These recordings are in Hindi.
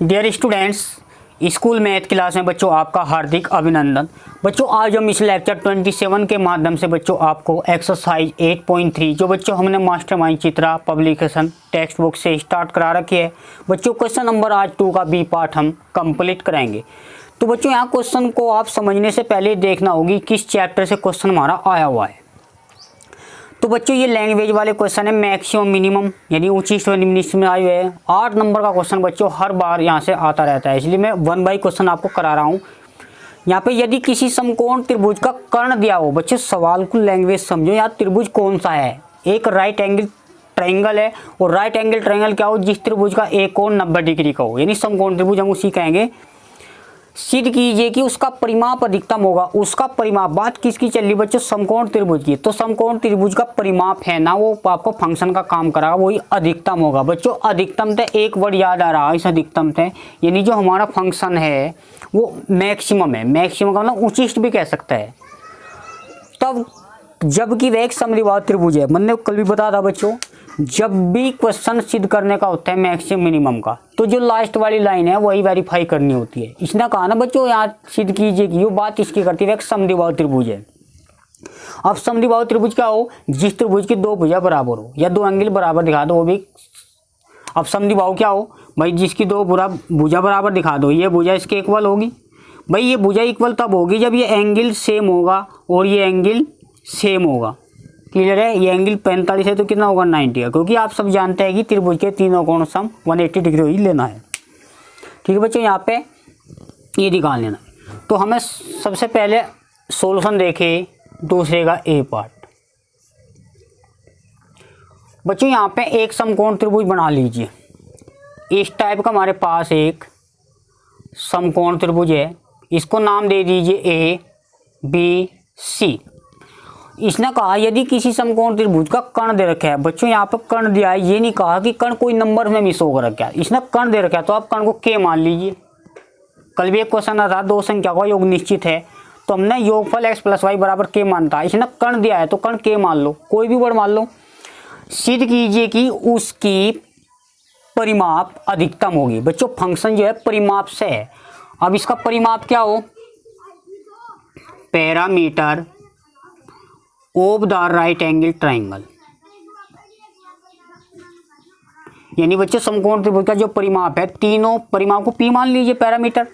Dear students, school math class में बच्चों आपका हार्दिक अभिनंदन। बच्चों आज हम इस लेक्चर 27 के माध्यम से बच्चों आपको एक्सरसाइज 8.3 जो बच्चों हमने mastermind Chitra publication text book से स्टार्ट करा रखी है। बच्चों क्वेश्चन नंबर आज 2 का बी पार्ट हम कंप्लीट कराएंगे। तो बच्चों यहाँ क्वेश्चन को आप समझने से पहले देखना होगी किस चैप्टर से क्वेश्चन हमारा आया हुआ है। तो बच्चों ये लैंग्वेज वाले क्वेश्चन है, मैक्सिमम मिनिमम यानी उच्चिष्ट व निम्निष्ट में आए हुए हैं। 8 नंबर का क्वेश्चन बच्चों हर बार यहाँ से आता रहता है, इसलिए मैं 1 बाई क्वेश्चन आपको करा रहा हूँ। यहाँ पे यदि किसी समकोण त्रिभुज का कर्ण दिया हो, बच्चों सवाल को लैंग्वेज समझो। यहाँ त्रिभुज कौन सा है, एक राइट एंगल ट्रायंगल है और राइट एंगल ट्रायंगल क्या हो, जिस त्रिभुज का एक कोण 90 डिग्री का हो, यानी समकोण त्रिभुज हम उसी कहेंगे। सिद्ध कीजिए कि उसका परिमाप अधिकतम होगा। उसका परिमाप, बात किसकी चल रही बच्चों, समकोण त्रिभुज की। तो समकोण त्रिभुज का परिमाप है ना, वो आपको फंक्शन का काम कराएगा, वही अधिकतम होगा। बच्चों अधिकतम तय एक वर्ड याद आ रहा है इस अधिकतम तय, यानी जो हमारा फंक्शन है वो मैक्सिमम है। मैक्सिमम का मतलब उच्चिष्ट भी कह सकता है। तब जबकि वह एक समद्विबाहु त्रिभुज है, मैंने कल भी बताया था बच्चों, जब भी क्वेश्चन सिद्ध करने का होता है मैक्सिमम मिनिमम का, तो जो लास्ट वाली लाइन है वही वेरीफाई करनी होती है। इसने कहा ना बच्चों यहाँ सिद्ध कीजिए कि वो बात इसकी करती है एक समद्विबाहु त्रिभुज है। अब समद्विबाहु त्रिभुज क्या हो, जिस त्रिभुज की 2 भुजा बराबर हो या 2 एंगल बराबर दिखा दो, वो भी। अब समद्विबाहु क्या हो भाई, जिसकी 2 भुजा बराबर दिखा दो, ये भुजा इसके इक्वल होगी। भाई ये भुजा इक्वल तब होगी जब ये एंगल सेम होगा और ये एंगल सेम होगा। क्लियर है, ये एंगल 45 है तो कितना होगा 90 है, क्योंकि आप सब जानते हैं कि त्रिभुज के तीनों कोण सम 180 डिग्री ही लेना है। ठीक है बच्चों, यहाँ पे ये निकाल लेना। तो हमें सबसे पहले सॉल्यूशन देखे दूसरे का ए पार्ट। बच्चों यहाँ पे एक समकोण त्रिभुज बना लीजिए। इस टाइप का हमारे पास एक समकोण त्रिभुज है, इसको नाम दे दीजिए ए बी सी। इसने कहा यदि किसी समकोण त्रिभुज का कर्ण दे रखा है। बच्चों यहाँ पर कर्ण दिया है, ये नहीं कहा कि कर्ण कोई नंबर में मिस होकर रखा है। इसने कर्ण दे रखा है तो आप कर्ण को के मान लीजिए। कल भी एक क्वेश्चन आता था, 2 संख्या का योग निश्चित है तो हमने योगफल x + y बराबर के मानता है। इसने कर्ण दिया है तो कर्ण के मान लो, कोई भी वर्ड मान लो। सिद्ध कीजिए कि उसकी परिमाप अधिकतम होगी। बच्चों फंक्शन जो है परिमाप से है। अब इसका परिमाप क्या हो, parameter of the right angle triangle, यानी बच्चों समकोण त्रिभुज का जो परिमाप है, तीनों परिमाप को पी मान लीजिए पैरामीटर,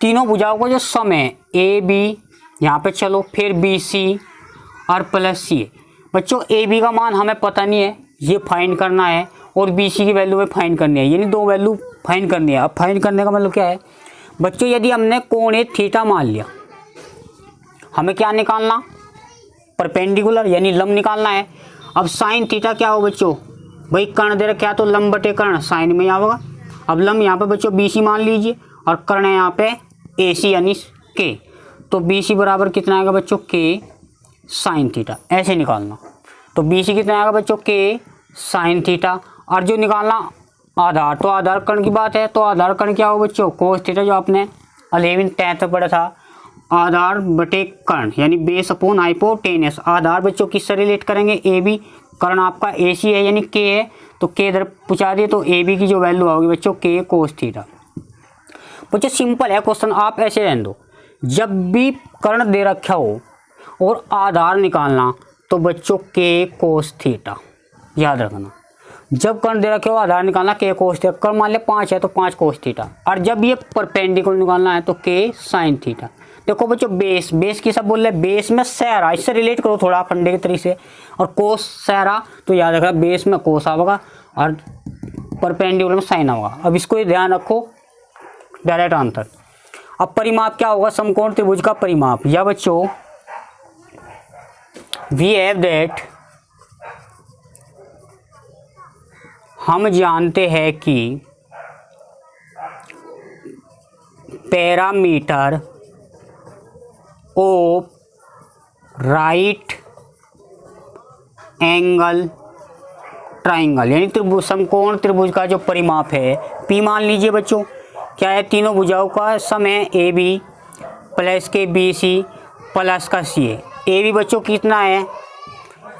तीनों भुजाओं का जो सम है ए बी, यहाँ पे चलो फिर बी सी और प्लस सी। बच्चों ए बी का मान हमें पता नहीं है, ये फाइंड करना है, और बी सी की वैल्यू में फाइंड करनी है, यानी 2 वैल्यू फाइंड करनी है। अब फाइंड करने का मतलब क्या है बच्चों, यदि हमने कोण ए थीटा मान लिया, हमें क्या निकालना, परपेंडिकुलर यानी लंब निकालना है। अब साइन थीटा क्या हो बच्चों, भाई कर्ण दे रखा है तो लंब बटे कर्ण साइन में आएगा। अब लंब यहाँ पे बच्चों बी सी मान लीजिए और कर्ण है यहाँ पे ए सी यानी के, तो बी सी बराबर कितना आएगा बच्चों, के साइन थीटा, ऐसे निकालना। तो बी सी कितना आएगा बच्चों, के साइन थीटा। और जो निकालना आधार, तो आधार कर्ण की बात है, तो आधार कर्ण क्या हो बच्चों, कोस थीटा, जो आपने 11th 10th पढ़ा था, आधार बटे कर्ण यानी बेस अपॉन हाइपोटेनस। आधार बच्चों किससे रिलेट करेंगे, ए बी, कर्ण आपका ए सी है यानी के है, तो के इधर पूछा दिए, तो ए बी की जो वैल्यू होगी बच्चों के कोस थीटा। बच्चों सिंपल है क्वेश्चन, आप ऐसे रहने दो। जब भी कर्ण दे रखा हो और आधार निकालना तो बच्चों के कोस थीटा याद रखना। जब कर्ण दे रखे हो आधार निकालना के कोस थीटा, कर्ण मान ले 5 है तो 5 कोस थीटा, और जब ये परपेंडिकुलर निकालना है तो के साइन थीटा। देखो बच्चों बेस, बेस की सब बोल रहे, बेस में सहरा, इससे रिलेट करो थोड़ा फंडे के तरीके से, और कोस सहरा तो याद रखना बेस में कोस आएगा और परपेंडिकुलर में साइन आएगा। अब इसको ही ध्यान रखो, डायरेक्ट आंसर। अब परिमाप क्या होगा, समकोण त्रिभुज का परिमाप, या बच्चों वी हैव दैट, हम जानते हैं कि parameter of right angle triangle, यानी त्रिभुज समकोण त्रिभुज का जो परिमाप है, पी मान लीजिए बच्चों, क्या है, तीनों भुजाओं का सम है ए बी प्लस के बी सी प्लस का सी है। ए बी बच्चों कितना है,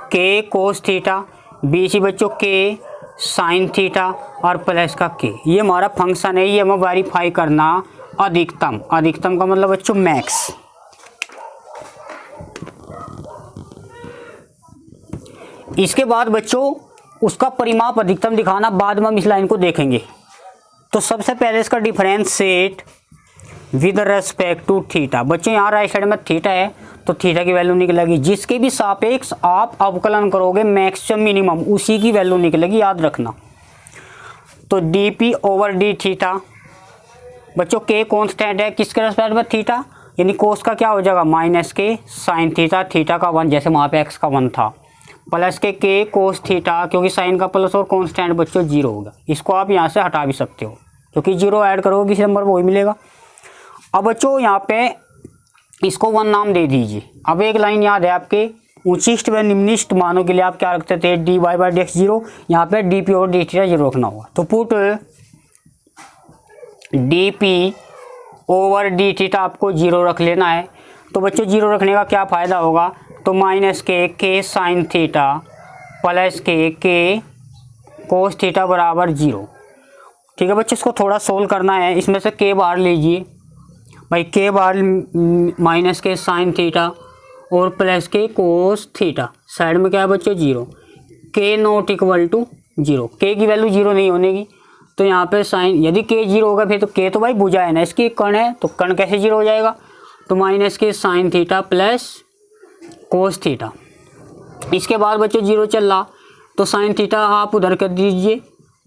के कोस थीटा, बी सी बच्चों के साइन थीटा और प्लस का के, ये हमारा फंक्शन है, ये हमें वेरीफाई करना अधिकतम। अधिकतम का मतलब बच्चों मैक्स। इसके बाद बच्चों उसका परिमाप अधिकतम दिखाना, बाद में हम इस लाइन को देखेंगे। तो सबसे पहले इसका difference set with respect to theta. बच्चों यहाँ राइट साइड में थीटा है तो थीटा की वैल्यू निकलेगी, जिसके भी सापेक्ष आप अवकलन करोगे मैक्सिमम मिनिमम उसी की वैल्यू निकलेगी, याद रखना। तो D P over D theta, बच्चों के कॉन्स्टेंट है किसके रेस्पेक्ट में, थीटा, यानी कोस का क्या हो जाएगा माइनस के साइन थीटा, थीटा का 1 जैसे वहाँ पे एक्स का 1 था, प्लस के कोस थीटा, क्योंकि साइन का प्लस और कॉन्स्टेंट बच्चों 0 होगा। इसको आप यहाँ से हटा भी सकते हो क्योंकि 0 ऐड करोगे किसी नंबर पर वही मिलेगा। अब बच्चों यहाँ पे इसको 1 नाम दे दीजिए। अब एक लाइन याद है आपके, उच्चिष्ट व निम्निष्ठ मानों के लिए आप क्या रखते थे, D Y by D X 0, यहाँ पे डी पी और डी थीटा 0 रखना होगा। तो put D P over D theta आपको 0 रख लेना है। तो बच्चों 0 रखने का क्या फ़ायदा होगा, तो माइनस के साइन थीटा प्लस के कोस थीटा बराबर 0। ठीक है बच्चों, इसको थोड़ा सोल्व करना है। इसमें से के बाहर लीजिए भाई, के बाहर माइनस के साइन थीटा और प्लस के कोस थीटा, साइड में क्या है बच्चों 0, के नॉट इक्वल टू 0, के की वैल्यू 0 नहीं होने की। तो यहाँ पे साइन, यदि के 0 होगा फिर तो के तो भाई भुजा है ना, इसकी कण है तो कण कैसे 0 हो जाएगा। तो माइनस के sine theta plus cos theta. इसके बाद बच्चों 0 चल रहा तो साइन थीटा आप उधर कर दीजिए,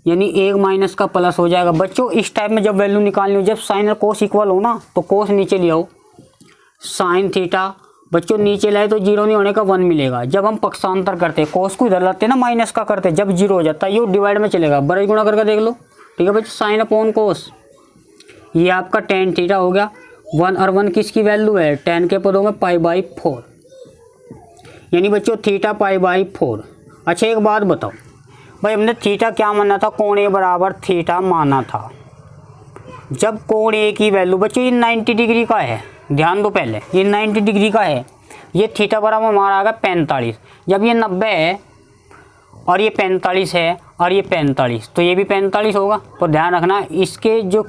यानी 1 माइनस का प्लस हो जाएगा। बच्चों इस टाइप में जब वैल्यू निकालनी हो, जब साइन और कोस इक्वल हो ना, तो कोस नीचे ले आओ, साइन थीटा बच्चों नीचे लाए तो 0 नहीं होने का 1 मिलेगा। जब हम पक्षांतर करते हैं कोस को इधर लाते हैं ना, माइनस का करते हैं, जब 0 हो जाता है ये डिवाइड में चलेगा, बड़े गुणा करके देख लो। ठीक है बच्चों, साइन अपॉन कोस, ये आपका टेन थीटा हो गया। 1 और 1 किसकी वैल्यू है, टेन के पदों में π/4, यानी बच्चों थीटा π/4। अच्छा एक बात बताओ भाई, हमने थीटा क्या माना था, कोण ए बराबर थीटा माना था। जब कोण ए की वैल्यू बच्चों ये 90 डिग्री का है, ध्यान दो पहले, ये 90 डिग्री का है, ये थीटा बराबर हमारा आ गया 45। जब ये 90 है और ये 45 है और ये 45, तो ये भी 45 होगा। तो ध्यान रखना, इसके जो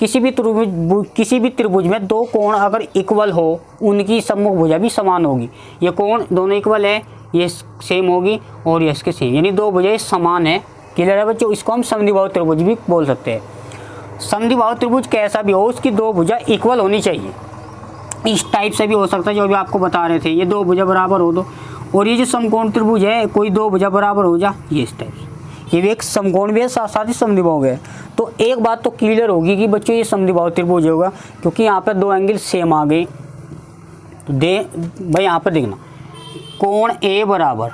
किसी भी त्रिभुज में 2 कोण अगर इक्वल हो, उनकी सम्मुख भुजा भी समान होगी। ये कोण दोनों इक्वल है, ये सेम होगी और ये इसके सेम, यानी 2 भुजाएं समान है। क्लियर है बच्चों, इसको हम समद्विबाहु त्रिभुज भी बोल सकते हैं। समद्विबाहु त्रिभुज कैसा भी हो, उसकी 2 भुजा इक्वल होनी चाहिए। इस टाइप से भी हो सकता है जो भी आपको बता रहे थे, ये 2 भुजा बराबर हो दो, और ये जो समकोण त्रिभुज है कोई 2 भुजा बराबर हो जा, ये इस टाइप से, ये भी एक समकोण भी है साथ साथ ही समद्विबाहु है। तो एक बात तो क्लियर होगी कि बच्चों ये समद्विबाहु त्रिभुज होगा, क्योंकि यहाँ पर 2 एंगल सेम आ गए। तो भाई यहाँ पर देखना, कोण ए बराबर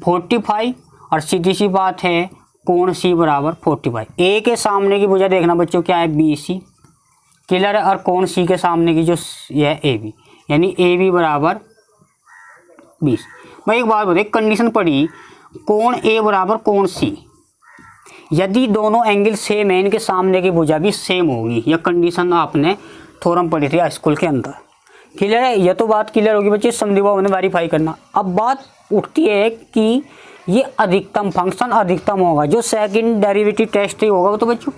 45 और सीधी सी बात है कोण सी बराबर 45। ए के सामने की भुजा देखना बच्चों क्या है, BC। क्लियर है, और कोण सी के सामने की जो यह AB, यानी AB बराबर 20। मैं एक बात बताइए, कंडीशन पड़ी कोण ए बराबर कोण सी, यदि दोनों एंगल सेम है, इनके सामने की भुजा भी सेम होगी। यह कंडीशन आपने थ्योरम पढ़ी थी स्कूल के अंदर। क्लियर है, यह तो बात क्लियर होगी बच्चे, समद्विबाहु में वेरीफाई करना। अब बात उठती है कि ये अधिकतम फंक्शन अधिकतम होगा, जो सेकंड डेरिवेटिव टेस्ट ही होगा वो तो बच्चों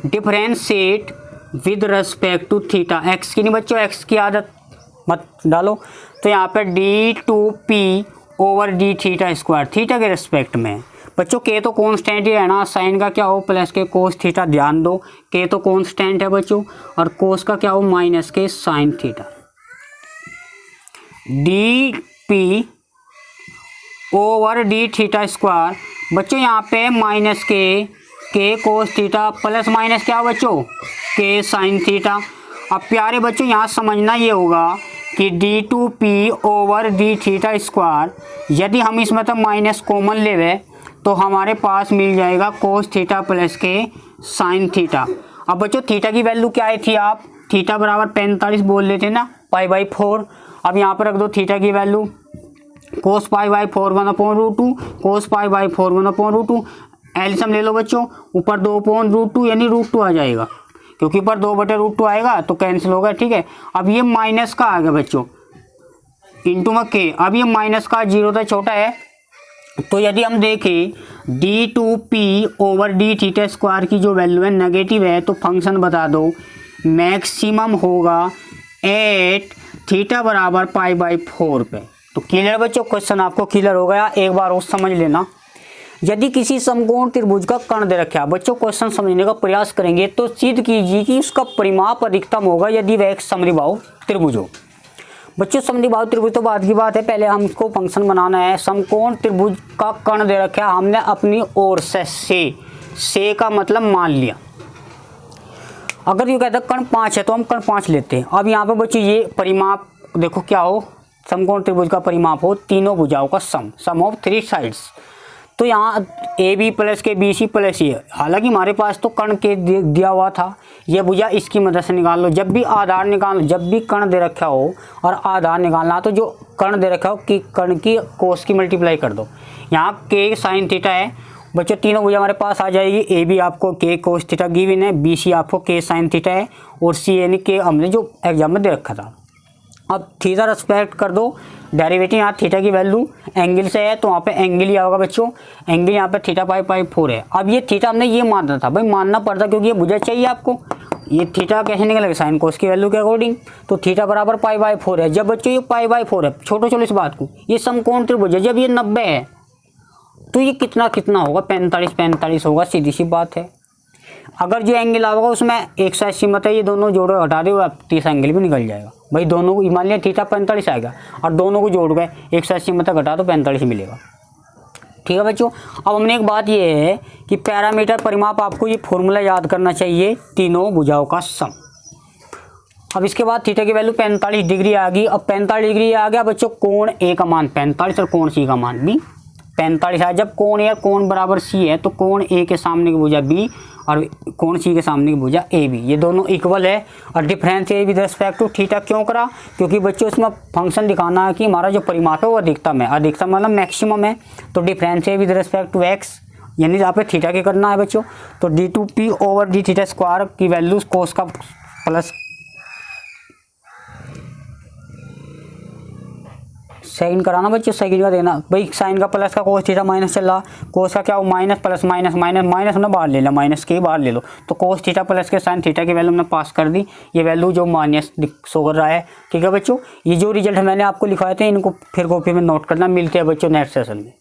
differentiate with respect to theta. X की नहीं बच्चों, एक्स की आदत मत डालो। तो यहाँ पे d2p over D theta square, theta के रेस्पेक्ट में बच्चों के तो कॉन्स्टेंट ही है ना, साइन का क्या हो प्लस के कोस थीटा। ध्यान दो, के तो कॉन्स्टेंट है बच्चों, और कोस का क्या हो माइनस के sine theta. dp over D theta square, बच्चों यहाँ पे माइनस के कोस थीटा प्लस माइनस क्या हो बच्चों, के साइन थीटा। अब प्यारे बच्चों यहाँ समझना ये होगा कि d2p over D theta square, यदि हम इसमें तो माइनस कॉमन लेवे तो हमारे पास मिल जाएगा कोस थीटा प्लस के साइन थीटा। अब बच्चों थीटा की वैल्यू क्या आई थी, आप थीटा बराबर 45 बोल लेते ना, π/4। अब यहाँ पर रख दो थीटा की वैल्यू, कोस π/4 1/√2, कोस π/4 1/√2। एलसीएम ले लो बच्चों, ऊपर 2/√2 यानी √2 आ जाएगा, क्योंकि ऊपर 2/√2 आएगा तो कैंसिल होगा। ठीक है, अब ये माइनस का आ गया बच्चों, इंटू में के। अब ये माइनस का 0 से छोटा है, तो यदि हम देखें d2p/d थीटा स्क्वायर की जो वैल्यू है नेगेटिव है, तो फंक्शन बता दो मैक्सिमम होगा एट थीटा बराबर π/4 पे। तो क्लियर बच्चों, क्वेश्चन आपको क्लियर हो गया। एक बार और समझ लेना, यदि किसी समकोण त्रिभुज का कर्ण दे रखा है, बच्चों क्वेश्चन समझने का प्रयास करेंगे तो सिद्ध कीजिए कि उसका परिमाप अधिकतम होगा यदि वह एक समद्विबाहु त्रिभुज हो। बच्चों समद्विबाहु त्रिभुज तो बाद की बात है, पहले हमको फंक्शन बनाना है। समकोण त्रिभुज का कर्ण दे रखा है, हमने अपनी ओर से का मतलब मान लिया। अगर ये कहता है कर्ण 5 है तो हम कर्ण 5 लेते हैं। अब यहाँ पे बच्चों ये परिमाप देखो क्या हो, समकोण त्रिभुज का परिमाप हो तीनों भुजाओं का सम ऑफ 3 साइड्स। तो यहाँ ए बी प्लस के बी सी प्लस ये, हालांकि हमारे पास तो कर्ण के दिया हुआ था, ये भुजा इसकी मदद से निकाल लो। जब भी आधार निकाल, जब भी कर्ण दे रखा हो और आधार निकालना, तो जो कर्ण दे रखा हो कि कर्ण की कोस की मल्टीप्लाई कर दो। यहाँ के साइन थीटा है बच्चों, तीनों भुजा हमारे पास आ जाएगी। ए बी आपको के कोस थीटा गिवन है, बी सी आपको के साइन थीटा है, और सी यानी के हमने जो एग्जाम में दे रखा था। अब थीटा रेस्पेक्ट कर दो, डेरिवेटिव यहाँ थीटा की वैल्यू एंगल से है तो वहाँ पे एंगल ही होगा बच्चों। एंगल यहाँ पे थीटा π/4 है। अब ये थीटा हमने ये मानना था भाई, मानना पड़ता क्योंकि ये भुजा चाहिए आपको। ये थीटा कैसे निकलेगा, साइन कोस की वैल्यू के अकॉर्डिंग। तो थीटा बराबर π/4 है। जब बच्चों ये π/4 है, छोटो चलो इस बात को, ये समकोण त्रिभुज है, जब ये 90 है तो ये कितना होगा, 45 होगा, सीधी सी बात है। अगर जो एंगल आएगा उसमें 180 मत है, ये दोनों जोड़ो हटा दो, 30 एंगल भी निकल जाएगा भाई। दोनों को मान लिया थीटा 45 आएगा और दोनों को जोड़ गए 180 मत घटा तो 45 मिलेगा। ठीक है बच्चों। अब हमने एक बात ये है कि पैरामीटर परिमाप आपको ये फॉर्मूला याद करना चाहिए, तीनों भुजाओं का सम। अब इसके बाद थीटा की वैल्यू 45 डिग्री आ गई। अब 45 डिग्री आ गया बच्चों, कोण ए का मान 45 और कोण सी का मान भी 45 है। जब कोण ए और कोण बराबर सी है तो कोण ए के सामने की भुजा बी और कोण सी के सामने की भुजा ए बी, ये दोनों इक्वल है। और difference a with respect to theta क्यों करा, क्योंकि बच्चों इसमें फंक्शन दिखाना है कि हमारा जो परिमाप है वो अधिकतम है, अधिकतम मतलब मैक्सिमम है। तो difference a with respect to X, यानी यहाँ पे थीटा के करना है बच्चों। तो d2p/d थीटा स्क्वायर की वैल्यू कोस का प्लस सेकंड कराना बच्चों, सेकंड का देना भाई। साइन का प्लस का कोस थीटा माइनस चल रहा, कोस का क्या हो minus plus minus minus minus हमने बाहर ले लिया, माइनस के बाहर ले लो। तो कोस थीटा प्लस के साइन थीटा की वैल्यू हमने पास कर दी, ये वैल्यू जो माइनस शो कर रहा है। ठीक है बच्चों, ये जो रिजल्ट मैंने आपको लिखवाए थे इनको फिर कॉपी में नोट करना। मिलते हैं बच्चों नेक्स्ट सेशन में।